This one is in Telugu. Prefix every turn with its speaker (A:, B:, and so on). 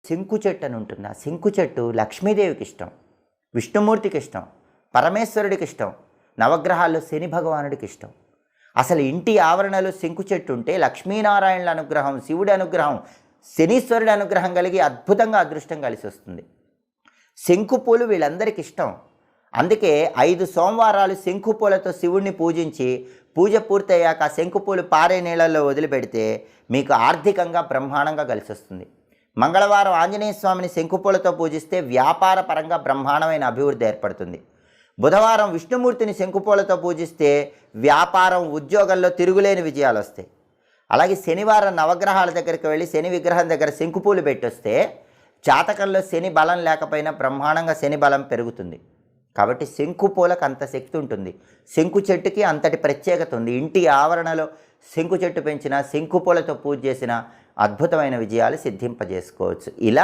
A: శంకు చెట్టు అని ఉంటుంది. ఆ శంకు చెట్టు లక్ష్మీదేవికి ఇష్టం, విష్ణుమూర్తికి ఇష్టం, పరమేశ్వరుడికి ఇష్టం, నవగ్రహాల్లో శని భగవానుడికి ఇష్టం. అసలు ఇంటి ఆవరణలో శంకు చెట్టు ఉంటే లక్ష్మీనారాయణుల అనుగ్రహం, శివుడి అనుగ్రహం, శనీశ్వరుడి అనుగ్రహం కలిగి అద్భుతంగా అదృష్టం కలిసి వస్తుంది. శంకు పూలు వీళ్ళందరికీ ఇష్టం. అందుకే 5 సోమవారాలు శంకు పూలతో శివుడిని పూజించి పూజ పూర్తయ్యాక ఆ శంకు పూలు పారే నీళ్ళల్లో వదిలిపెడితే మీకు ఆర్థికంగా బ్రహ్మాండంగా కలిసి వస్తుంది. మంగళవారం ఆంజనేయ స్వామిని శంకుపూలతో పూజిస్తే వ్యాపార పరంగా బ్రహ్మాండమైన అభివృద్ధి ఏర్పడుతుంది. బుధవారం విష్ణుమూర్తిని శంకుపూలతో పూజిస్తే వ్యాపారం, ఉద్యోగంలో తిరుగులేని విజయాలు వస్తాయి. అలాగే శనివారం నవగ్రహాల దగ్గరికి వెళ్ళి శని విగ్రహం దగ్గర శంకుపూలు పెట్టొస్తే జాతకంలో శని బలం లేకపోయినా బ్రహ్మాండంగా శని బలం పెరుగుతుంది. కాబట్టి శంకుపూలకు అంత శక్తి ఉంటుంది. శంకు చెట్టుకి అంతటి ప్రత్యేకత ఉంది. ఇంటి ఆవరణలో శంకు చెట్టు పెంచిన, శంకుపూలతో పూజ చేసిన అద్భుతమైన విజయాలు సిద్ధింపజేసుకోవచ్చు. ఇలా